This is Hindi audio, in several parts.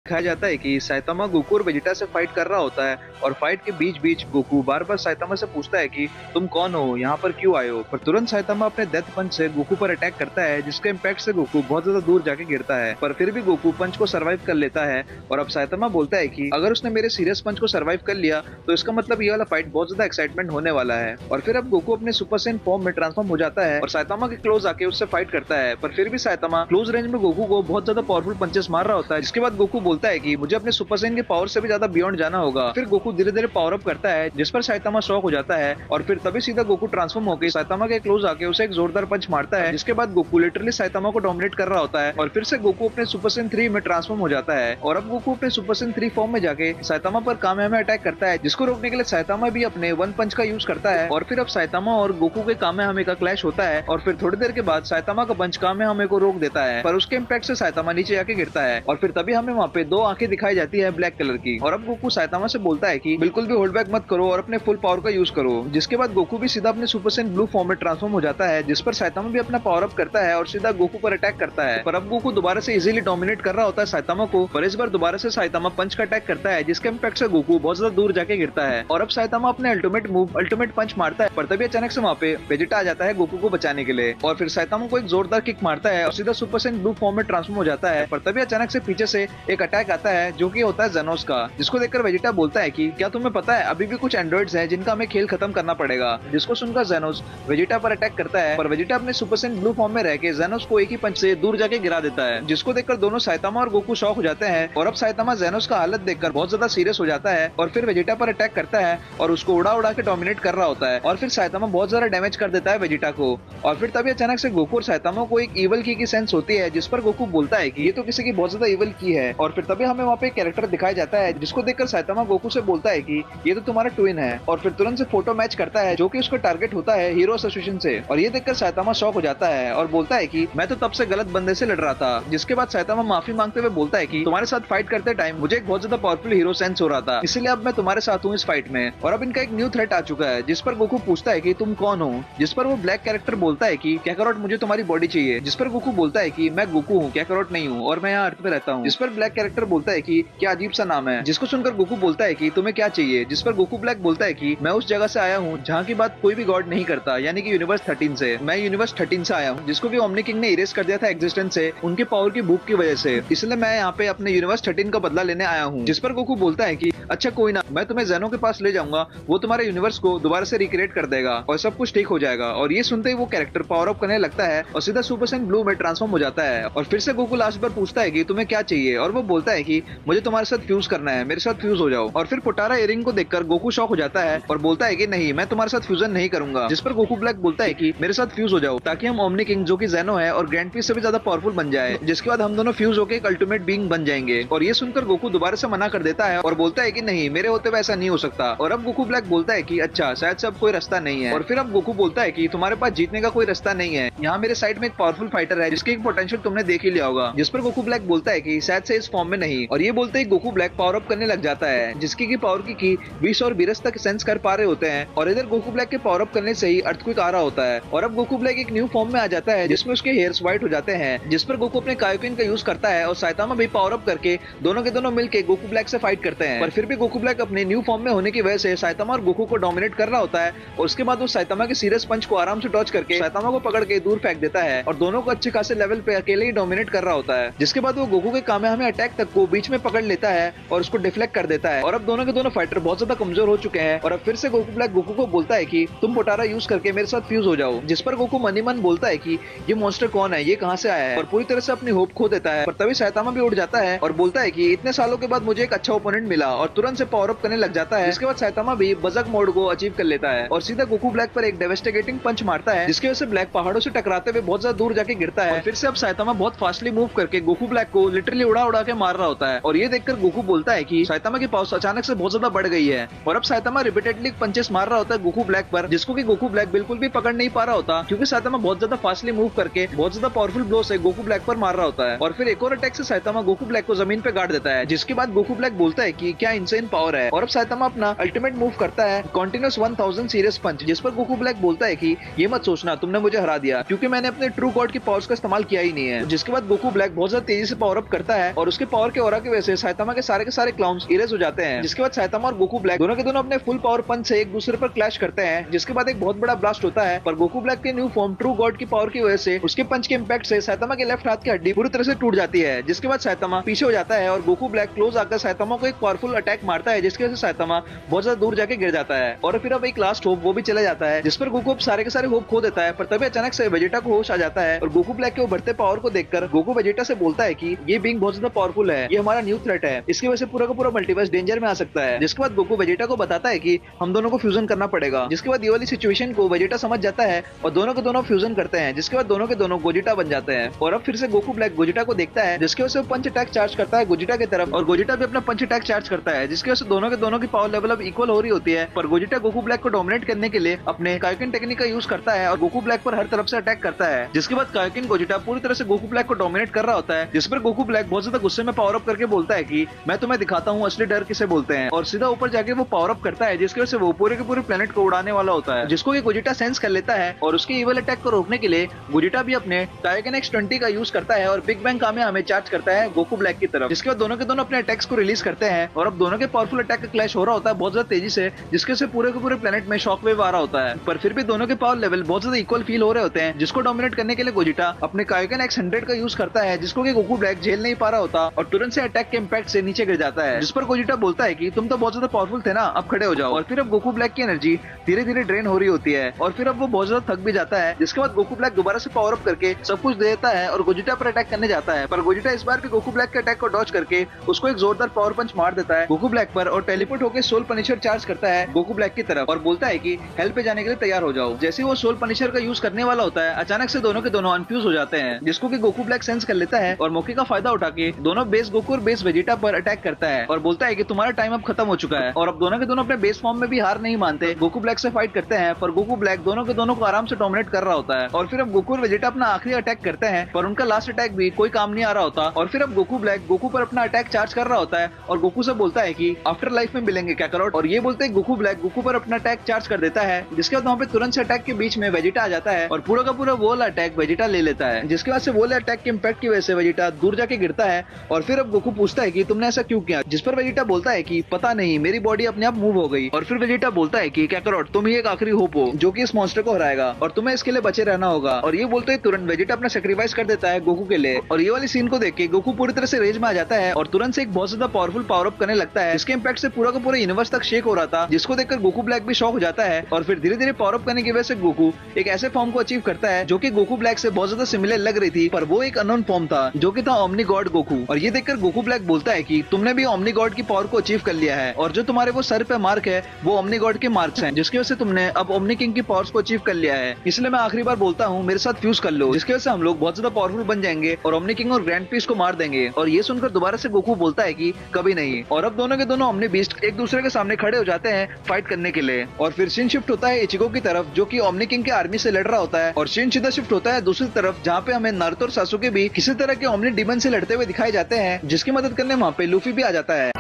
दिखाया जाता है कि साइतामा गोकू और वेजिटा से फाइट कर रहा होता है और फाइट के बीच बीच गोकू बार बार साइतामा से पूछता है कि तुम कौन हो, यहाँ पर क्यों आए हो। पर तुरंत साइतामा अपने डेथ पंच से गोकू पर अटैक करता है, जिसके इम्पैक्ट से गोकू बहुत ज्यादा दूर जाके गिरता है। पर फिर भी गोकू पंच को सर्वाइव कर लेता है और अब साइतामा बोलता है कि अगर उसने मेरे सीरियस पंच को सर्वाइव कर लिया तो इसका मतलब ये वाला फाइट बहुत ज्यादा एक्साइटमेंट होने वाला है। और फिर अब गोकू अपने सुपर सैयन फॉर्म में ट्रांसफॉर्म हो जाता है और साइतामा के क्लोज आके उससे फाइट करता है। पर फिर भी साइतामा क्लोज रेंज में गोकू को बहुत ज्यादा पावरफुल पंचेस मार रहा होता है, जिसके बाद गोकू बोलता है कि मुझे अपने सुपर सैयन के पावर से भी ज्यादा बियॉन्ड जाना होगा। फिर गोकू धीरे धीरे पावर अप करता है, जिस पर साइतामा शॉक हो जाता है और फिर तभी सीधा गोकू ट्रांसफॉर्म होकर साइतामा के क्लोज आके उसे एक जोरदार पंच मारता है, जिसके बाद गोकू लिटरली साइतामा को डोमिनेट कर रहा होता है और फिर से गोकू अपने सुपर सैयन 3 में ट्रांसफॉर्म हो जाता है। और अब गोकू अपने सुपर सैयन 3 फॉर्म में जाके साइतामा पर कामेहामेहा अटैक करता है, जिसको रोकने के लिए साइतामा भी अपने वन पंच का यूज करता है। और फिर अब साइतामा और गोकू के कामेहामेहा का क्लैश होता है और फिर थोड़ी देर के बाद साइतामा का पंच कामेहामेहा को रोक देता है, पर उसके इम्पैक्ट से साइतामा नीचे आके गिरता है और फिर तभी हमें वहाँ पे 2 आंखें दिखाई जाती है ब्लैक कलर की। और अब गोकू साइतामा से बोलता है कि बिल्कुल भी होल्ड बैक मत करो और अपने फुल पावर का यूज करो, जिसके बाद गोकू भी सीधा अपने सुपर सैयन ब्लू फॉर्म में ट्रांसफॉर्म हो जाता है, जिस पर साइतामा भी अपना पावर अप करता है और सीधा गोकू पर अटैक करता है। पर अब गोकू दोबारा से इजीली डोमिनेट कर रहा होता है साइतामा को, पर इस बार दोबारा से साइतामा पंच का अटैक करता है, जिसके इम्पैक्ट से गोकू बहुत ज्यादा दूर जाके गिरता है। और अब साइतामा अपने अल्टीमेट मूव अल्टीमेट पंच मारता है, पर तभी अचानक से वहाँ पे वेजिटा आ जाता है गोकू को बचाने के लिए और फिर साइतामा को एक जोरदार किक मारता है और सीधा सुपर सैयन ब्लू फॉर्म में ट्रांसफॉर्म हो जाता है। पर तभी अचानक से पीछे से एक अटैक आता है, जो कि होता है जेनोस का, जिसको देखकर वेजिटा बोलता है कि क्या तुम्हें पता है अभी भी कुछ एंड्रॉइड्स हैं जिनका हमें खेल खत्म करना पड़ेगा। जिसको सुनकर जेनोस वेजिटा पर अटैक करता है, पर वेजिटा अपने सुपर सैयन ब्लू फॉर्म में रह के जेनोस को एक ही पंच से दूर जाके गिरा देता है, जिसको देखकर दोनों साइतामा और गोकू शॉक हो जाते हैं। और अब साइतामा जेनोस का हालत देखकर बहुत ज्यादा सीरियस हो जाता है और फिर वेजिटा पर अटैक करता है और उसको उड़ा उड़ा के डोमिनेट कर रहा होता है और फिर साइतामा बहुत ज्यादा डैमेज कर देता है वेजिटा को। और फिर तभी अचानक से गोकू और साइतामा को एक इवल की सेंस होती है, जिस पर गोकू बोलता है कि ये तो किसी की बहुत ज्यादा इवल की है। और फिर तभी हमें वहाँ पे एक कैरेक्टर दिखाया जाता है, जिसको देखकर साइतामा गोकू से बोलता है कि ये तो तुम्हारा ट्विन है। और फिर तुरंत से फोटो मैच करता है, जो कि उसका टारगेट होता है हीरो एसोसिएशन से। और ये देखकर साइतामा शॉक हो जाता है और बोलता है कि मैं तो तब से गलत बंदे से लड़ रहा था। जिसके बाद साइतामा माफी मांगते हुए बोलता है कि तुम्हारे साथ फाइट करते टाइम मुझे एक बहुत ज्यादा पावरफुल हीरो सेंस हो रहा था, इसलिए अब मैं तुम्हारे साथ हूँ इस फाइट में। और अब इनका एक न्यू थ्रेट आ चुका है, जिस पर गोकू पूछता है कि तुम कौन हो, जिस पर वो ब्लैक कैरेक्टर बोलता है कि कैकारोट मुझे तुम्हारी बॉडी चाहिए। जिस पर गोकू बोलता है कि मैं गोकू हूँ, कैकारोट नहीं हूँ और मैं यहाँ अर्थ पे रहता हूँ। जिस पर ब्लैक कैरेक्टर बोलता है कि क्या अजीब सा नाम है। जिसको सुनकर गोकू बोलता है कि तुम्हें क्या चाहिए। जिस पर गोकू ब्लैक बोलता है कि मैं उस जगह से आया हूँ जहाँ की बात कोई भी गॉड नहीं करता, यानी कि यूनिवर्स 13 से। मैं यूनिवर्स 13 से आया हूँ, जिसको भी ओमनी किंग ने इरेज कर दिया था एग्जिस्टेंस से उनके पावर की भूख की वजह से, इसलिए मैं यहाँ पे अपने यूनिवर्स 13 का बदला लेने आया हूँ। जिस पर गोकू बोलता है कि अच्छा कोई ना, मैं तुम्हें जेनो के पास ले जाऊंगा, वो तुम्हारे यूनिवर्स को दोबारा से रिक्रिएट कर देगा और सब कुछ ठीक हो जाएगा। और ये सुनते ही वो कैरेक्टर पावर अप करने लगता है और सीधा सुपर सैयन ब्लू में ट्रांसफॉर्म हो जाता है। और फिर से गोकू लास्ट बार पूछता है कि तुम्हें क्या चाहिए, और वो बोलता है कि मुझे तुम्हारे साथ फ्यूज करना है, मेरे साथ फ्यूज हो जाओ। और फिर पोटारा इयरिंग को देखकर गोकू शॉक हो जाता है और बोलता है कि नहीं, मैं तुम्हारे साथ फ्यूजन नहीं करूंगा। जिस पर गोकू ब्लैक बोलता है कि मेरे साथ फ्यूज हो जाओ, ताकि हम ओमनी किंग जो कि जेनो है और ग्रैंड पीस से भी ज्यादा पावरफुल बन जाए, जिसके बाद हम दोनों फ्यूज होकर एक अल्टीमेट बीइंग बन जाएंगे। और ये सुनकर गोकू दोबारा से मना कर देता है और बोलता है कि नहीं, मेरे होते हुए ऐसा नहीं हो सकता। और अब गोकू ब्लैक बोलता है कि अच्छा शायद से अब कोई रास्ता नहीं है। और फिर अब गोकू बोलता है कि तुम्हारे पास जीतने का कोई रास्ता नहीं है, यहाँ मेरे साइड में एक पावरफुल फाइटर है जिसके एक पोटेंशियल तुमने देख ही लिया होगा। जिस पर गोकू ब्लैक बोलता है कि शायद से इस फॉर्म में नहीं। और ये बोलते ही गोकू ब्लैक पावर अप करने लग जाता है, जिसकी की पावर की 20 और 20 तक सेंस कर पा रहे होते हैं। और इधर गोकू ब्लैक के पावर अप करने से ही अर्थक्वेक आ रहा होता है और अब गोकू ब्लैक एक न्यू फॉर्म में आ जाता है, जिसमें उसके हेयर्स व्हाइट हो जाते हैं। जिस पर गोकू अपने कायोकिन का यूज करता है और साइतामा भी पावर अप करके दोनों के दोनों मिलकर गोकू ब्लैक से फाइट करते हैं। पर फिर भी गोकू ब्लैक अपने न्यू फॉर्म में होने की वजह से साइतामा और गोकू को डोमिनेट कर रहा होता है। और उसके बाद वो साइतामा के सीरियस पंच को आराम से डॉज करके साइतामा को पकड़ के दूर फेंक देता है और दोनों को अच्छे खासे लेवल पे अकेले ही डोमिनेट कर रहा होता है। जिसके बाद वो गोकू के कामेहामेहा अटैक तक को बीच में पकड़ लेता है और उसको डिफ्लेक्ट कर देता है। और अब दोनों के दोनों फाइटर बहुत ज्यादा कमजोर हो चुके हैं। और अब फिर से गोकू ब्लैक गोकू को बोलता है कि तुम पोटारा यूज करके मेरे साथ फ्यूज हो जाओ। जिस पर गोकू मन ही मन बोलता है कि ये मॉन्स्टर कौन है, ये कहाँ से आया है, और पूरी तरह से अपनी होप खो देता है। पर तभी साइतामा भी उड़ जाता है और बोलता है कि इतने सालों के बाद मुझे एक अच्छा ओपोनेंट मिला, और तुरंत से पावर अप करने लग जाता है। इसके बाद साइतामा भी बजक मोड को अचीव कर लेता है और सीधा गोकू ब्लैक पर एक डेवास्टेटिंग पंच मारता है, जिसकी वजह से ब्लैक पहाड़ों से टकराते हुए बहुत ज्यादा दूर जाके गिरता है। और फिर से अब साइतामा बहुत फास्टली मूव करके गोकू ब्लैक को लिटरली उड़ा उड़ा के मार रहा होता है। और ये देखकर गोकू बोलता है कि साइतामा की पावर अचानक से बहुत ज्यादा बढ़ गई है। और अब साइतामा रिपीटेडली पंचेस मार रहा होता है गोकू ब्लैक पर, जिसको कि गोकू ब्लैक बिल्कुल भी पकड़ नहीं पा रहा होता, क्योंकि साइतामा बहुत ज्यादा फास्टली मूव करके बहुत ज्यादा पावरफुल ब्लो से गोकू ब्लैक पर मार रहा होता है। और फिर एक और अटैक से साइतामा गोकू ब्लैक को जमीन पे गाड़ देता है, जिसके बाद गोकू ब्लैक बोलता है कि क्या इनसेन पावर है। और अब साइतामा अपना अल्टीमेट मूव करता है कॉन्टिन्यूस 1000 सीरियस पंच, जिस पर गोकू ब्लैक बोलता है कि ये मत सोचना तुमने मुझे हरा दिया, क्योंकि मैंने अपने ट्रू गॉड की पावर्स का इस्तेमाल किया ही नहीं है। जिसके बाद गोकू ब्लैक बहुत ज्यादा तेजी से पावर अप करता है और उसके पावर के ऑरा की वजह से साइतामा के सारे क्लाउन्स इरेज हो जाते हैं, जिसके बाद साइतामा और गोकू ब्लैक दोनों के दोनों अपने फुल पावर पंच से एक दूसरे पर क्लैश करते हैं, जिसके बाद एक बहुत बड़ा ब्लास्ट होता है। पर गोकू ब्लैक के न्यू फॉर्म ट्रू गॉड की पावर की वजह से उसके पंच के इंपैक्ट से साइतामा के लेफ्ट हाथ की हड्डी पूरी तरह से टूट जाती है, जिसके बाद साइतामा पीछे हो जाता है और गोकू ब्लैक क्लोज आकर साइतामा को एक पावरफुल अटैक मारता है, जिसकी वजह से साइतामा बहुत ज्यादा दूर जाके गिर जाता है। और फिर अब एक लास्ट होप वो भी चला जाता है, जिस पर गोकू अब सारे के सारे होप खो देता है। पर तभी अचानक से वेजिटा को होश आ जाता है और गोकू ब्लैक के उभरते पावर को देखकर गोकू वेजिटा से बोलता है कि ये बीइंग बहुत ज्यादा पावरफुल है, ये हमारा न्यू थ्रेट है, इसकी वजह से पूरा का पूरा मल्टीवर्स डेंजर में आ सकता है। जिसके बाद गोकू वेजिटा को बताता है कि हम दोनों को फ्यूजन करना पड़ेगा, जिसके बाद ये वाली सिचुएशन को वेजिटा समझ जाता है और दोनों के दोनों फ्यूजन करते हैं, जिसके बाद दोनों के दोनों गोजिटा बन जाते हैं। और अब फिर से गोकू ब्लैक गोजिटा को देखता है, जिसकी वजह से वो पंच अटैक चार्ज करता है गोजिटा की तरफ और गोजिटा भी अपना पंच अटैक चार्ज करता है, जिसकी वजह से दोनों के दोनों की पावर लेवल अब इक्वल हो रही होती है। पर गोजिटा गोकू ब्लैक को डोमिनेट करने के लिए अपने कायोकिन टेक्निक का यूज करता है और गोकू ब्लैक पर हर तरफ से अटैक करता है, जिसके बाद कायोकिन गोजिटा पूरी तरह से गोकू ब्लैक को डोमिनेट कर रहा होता है, जिस पर गोकू ब्लैक बहुत ज्यादा गुस्से में पावर अप करके बोलता है कि मैं तुम्हें दिखाता हूँ असली डर किसे बोलते हैं, और सीधा ऊपर जाके वो पावर अप करता है, जिसकी वजह से वो पूरे के पूरे प्लेनेट को उड़ाने वाला होता है, जिसको कि गोजिटा सेंस कर लेता है। और उसके इवल अटैक को रोकने के लिए गोजिटा भी अपने कायोकिन X20 का यूज करता है और बिग बैंग कामेहामे चार्ज करता है गोकू ब्लैक की तरफ, जिसके बाद दोनों के दोनों अपने अटैक्स को रिलीज करते हैं और अब दोनों के पावरफुल अटैक का क्लैश हो रहा होता है बहुत ज्यादा तेजी से, जिसके से पूरे के पूरे प्लेनेट में शॉक वेव आ रहा होता है। पर फिर भी दोनों के पावर लेवल बहुत ज्यादा इक्वल फील हो रहे होते हैं, जिसको डोमिनेट करने के लिए गोजिटा अपने कायोकिन X100 का यूज करता है, जिसको कि गोकू ब्लैक झेल नहीं पा रहा होता और तुरंत से अटैक के इंपैक्ट से नीचे गिर जाता है, जिस पर गोजिटा बोलता है कि तुम तो बहुत ज्यादा पावरफुल थे ना, अब खड़े हो जाओ। और फिर अब गोकू ब्लैक की एनर्जी धीरे धीरे ड्रेन हो रही होती है और फिर अब वो बहुत ज्यादा थक भी जाता है, जिसके बाद गोकू ब्लैक दोबारा से पावर अप करके सब कुछ दे देता है और गोजिटा पर अटैक करने जाता है। पर गोजिटा इस बार भी गोकू ब्लैक के अटैक को डॉज करके उसको एक जोरदार पावर पंच मार देता है गोकू ब्लैक पर और टेलीपोर्ट होकर सोल पनिशर चार्ज करता है गोकू ब्लैक की तरफ और बोलता है कि हेल्प पे जाने के लिए तैयार हो जाओ। जैसे वो सोल पनिशर का यूज करने वाला होता है, अचानक से दोनों के दोनों अनफ्यूज हो जाते हैं, जिसको कि गोकू ब्लैक सेंस कर लेता है और मौके का फायदा उठा के दोनों बेस गोकू और बेस वेजिटा पर अटैक करता है और बोलता है कि तुम्हारा टाइम अब खत्म हो चुका है। और अब दोनों के दोनों अपने बेस फॉर्म में भी हार नहीं मानते, गोकू ब्लैक से फाइट करते हैं, पर गोकू ब्लैक दोनों के दोनों को आराम से डोमिनेट कर रहा होता है। और फिर अब गोकू और वेजिटा अपना आखिरी अटैक करते हैं, पर उनका लास्ट अटैक भी कोई काम नहीं आ रहा होता। और फिर अब गोकू ब्लैक गोकू पर अपना अटैक चार्ज कर रहा होता है और गोकू से बोलता है कि आफ्टर लाइफ में मिलेंगे कैकरोट, और ये बोलते हैं गोकू ब्लैक गोकू पर अपना अटैक चार्ज कर देता है, जिसके बाद वहाँ पे तुरंत से अटैक के बीच में वेजिटा आ जाता है और पूरा का पूरा वॉल अटैक वेजिटा ले लेता है, जिसके बाद से वॉल अटैक के इंपैक्ट की वजह से वेजिटा दूर जाके गिरता है। और फिर अब गोकू पूछता है कि तुमने ऐसा क्यों किया, जिस पर वेजिटा बोलता है कि पता नहीं, मेरी बॉडी अपने आप मूव हो गई। और फिर वेजिटा बोलता है कि कैकरोट तुम ही एक आखिरी होप हो जो कि इस मॉन्स्टर को हराएगा और तुम्हें इसके लिए बचे रहना होगा। और ये बोलते ही तुरंत वेजिटा अपना सेक्रीफाइस कर देता है गोकू के लिए। और ये वाली सीन को देख के गोकू पूरी तरह से रेज में आ जाता है और तुरंत से एक बहुत ज्यादा पावरफुल पावर अप करने लगता है, जिसके इंपैक्ट से पूरा का पूरा यूनिवर्स तक शेक हो रहा था, जिसको देखकर गोकू ब्लैक भी शॉक हो जाता है। और फिर धीरे धीरे पावर अप करने की वजह से गोकू एक ऐसे फॉर्म को अचीव करता है जो कि गोकू ब्लैक से बहुत ज्यादा सिमिलर लग रही थी, पर वो एक अननोन फॉर्म था जो कि था ओमनी गॉड गोकू। और ये देखकर गोकू ब्लैक बोलता है कि तुमने भी ओमनी गॉड की पावर को अचीव कर लिया है और जो तुम्हारे वो सर पे मार्क है वो ओमनी गॉड के मार्क्स हैं, जिसकी वजह से तुमने अब ओमनी किंग की पावर्स को अचीव कर लिया है। इसलिए मैं आखिरी बार बोलता हूँ मेरे साथ फ्यूज कर लो, जिसकी वजह से हम लोग बहुत ज्यादा पावरफुल बन जाएंगे और ओमनी किंग और ग्रैंड पीस को मार देंगे। और ये सुनकर दोबारा से गोकू बोलता है कि कभी नहीं। और अब दोनों के दोनों ओमनी बीस्ट एक दूसरे के सामने खड़े हो जाते हैं फाइट करने के लिए। और फिर सीन शिफ्ट होता है इचिगो की तरफ जो कि ओमनी किंग के आर्मी से लड़ रहा होता है, और सीन सीधा शिफ्ट होता है दूसरी तरफ जहाँ पे हमें नारुतो और सासुके भी किसी तरह के ओमनी डिमन से लड़ते हुए दिखाए जाते हैं, जिसकी मदद करने वहाँ पे लूफी भी आ जाता है।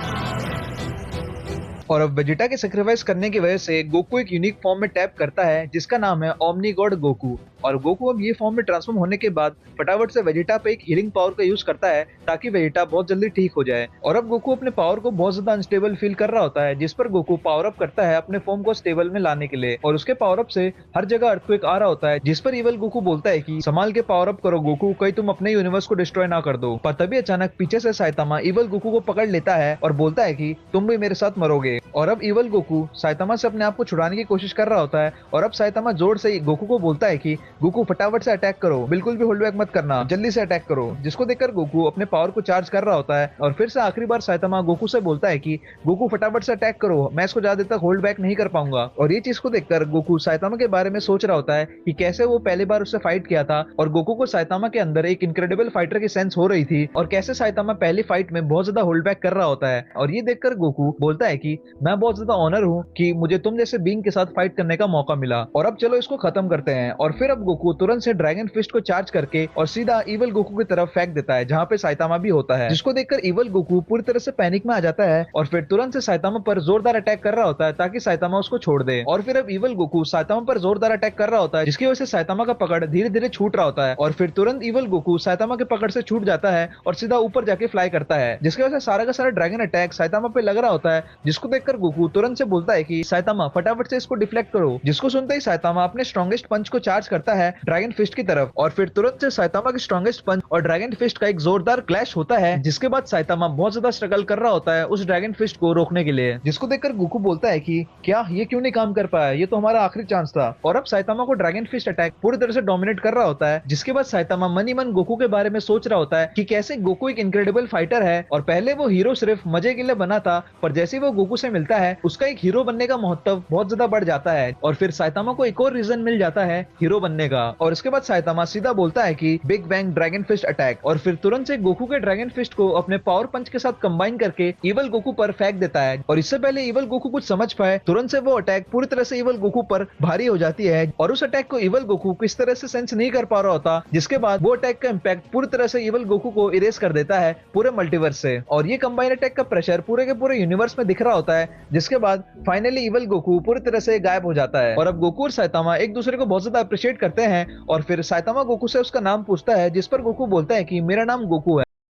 और अब वेजिटा के सेक्रीफाइस करने की वजह से गोकू एक यूनिक फॉर्म में टैप करता है जिसका नाम है ओमनी गॉड गोकू। और गोकू अब ये फॉर्म में ट्रांसफॉर्म होने के बाद फटाफट से वेजिटा पे एक हीलिंग पावर का यूज करता है ताकि वेजिटा बहुत जल्दी ठीक हो जाए। और अब गोकू अपने पावर को बहुत ज्यादा अनस्टेबल फील कर रहा होता है, जिस पर गोकू पावर अप करता है अपने फॉर्म को स्टेबल में लाने के लिए। और उसके पावर अप से हर जगह अर्थक्वेक आ रहा होता है, जिस पर इवल गोकू बोलता है कि संभाल के पावर अप करो गोकू, कहीं तुम अपने यूनिवर्स को डिस्ट्रॉय ना कर दो। पर तभी अचानक पीछे से साइतामा इवल गोकू को पकड़ लेता है और बोलता है कि तुम भी मेरे साथ मरोगे। और अब इवल गोकू साइतामा से अपने आप को छुड़ाने की कोशिश कर रहा होता है और अब साइतामा जोर से गोकू को बोलता है कि गोकू फटाफट से अटैक करो, बिल्कुल भी होल्ड बैक मत करना, जल्दी से अटैक करो। जिसको देखकर गोकू अपने पावर को चार्ज कर रहा होता है और फिर से आखिरी बार साइतामा गोकू से बोलता है कि गोकू फटाफट से अटैक करो, मैं इसको ज्यादा देर तक होल्ड बैक नहीं कर पाऊंगा। और ये चीज को देखकर गोकू साइतामा के बारे में सोच रहा होता है कि कैसे वो पहली बार उससे फाइट किया था और गोकू को साइतामा के अंदर एक इनक्रेडिबल फाइटर की सेंस हो रही थी और कैसे साइतामा पहली फाइट में बहुत ज्यादा होल्ड बैक कर रहा होता है। और ये देखकर गोकू बोलता है कि मैं बहुत ज्यादा ऑनर हूँ कि मुझे तुम जैसे बीइंग के साथ फाइट करने का मौका मिला, और अब चलो इसको खत्म करते हैं। और फिर अब गोकू तुरंत से ड्रैगन फिस्ट को चार्ज करके और सीधा इवल गोकू की तरफ फेंक देता है, जहाँ पे साइतामा भी होता है, जिसको देखकर इवल गोकू पूरी तरह से पैनिक में आ जाता है और फिर तुरंत से साइतामा पर जोरदार अटैक कर रहा होता है ताकि साइतामा उसको छोड़ दे। और फिर अब इवल गोकू साइतामा पर जोरदार अटैक कर रहा होता है, जिसकी वजह से साइतामा का पकड़ धीरे धीरे छूट रहा होता है, और फिर तुरंत इवल गोकू साइतामा के पकड़ से छूट जाता है और सीधा ऊपर जाके फ्लाई करता है, जिसकी वजह से सारा का सारा ड्रैगन अटैक साइतामा पे लग रहा होता है, जिसको देखकर गोकू तुरंत से बोलता है कि साइतामा फटाफट से इसको डिफ्लेक्ट करो। जिसको सुनते ही साइतामा अपने स्ट्रॉन्गेस्ट पंच को चार्ज करता है ड्रैगन फिस्ट की तरफ, और फिर तुरंत से साइतामा के स्ट्रॉन्गेस्ट पंच और ड्रैगन फिस्ट का एक जोरदार क्लैश होता है, जिसके बाद साइतामा बहुत ज्यादा स्ट्रगल कर रहा होता है उस ड्रैगन फिस्ट को रोकने के लिए, जिसको देखकर गोकू बोलता है कि क्या ये क्यों नहीं काम कर पाया, ये तो हमारा आखिरी चांस था। और अब साइतामा को ड्रैगन फिस्ट अटैक पूरी तरह से डोमिनेट कर रहा होता है, जिसके बाद साइतामा मन ही मन गोकू के बारे में सोच रहा होता है कि कैसे गोकू एक इनक्रेडिबल फाइटर है, और पहले वो हीरो सिर्फ मजे के लिए बना था, पर जैसे वो गोकू से मिलता है उसका एक हीरो बनने का महत्व बहुत ज्यादा बढ़ जाता है, और फिर साइतामा को एक और रीजन मिल जाता है हीरो बनने का। और इसके बाद साइतामा सीधा बोलता है कि big bang dragon fist attack, और फिर तुरंत से गोकू के ड्रैगन फिस्ट को अपने पावर पंच के साथ कंबाइन करके इवल गोकू पर फेंक देता है। और इससे पहले इवल गोकू कुछ समझ पाए, तुरंत से वो अटैक पूरी तरह से इवल गोकू पर भारी हो जाती है, और उस अटैक को इवल गोकू किस तरह से सेंस नहीं कर पा रहा होता, जिसके बाद वो अटैक का इंपैक्ट पूरी तरह से इवल गोकू को इरेज कर देता है पूरे मल्टीवर्स से, और ये कंबाइन अटैक का प्रेशर पूरे के पूरे यूनिवर्स में दिख रहा होता है, जिसके बाद फाइनली इवल गोकू पूरी तरह से गायब हो जाता है। और अब गोकू और साइतामा एक दूसरे को बहुत ज्यादा अप्रिशिएट करते हैं, और फिर साइतामा गोकू से उसका नाम पूछता है, जिस पर गोकू बोलता है कि मेरा नाम गोकू है।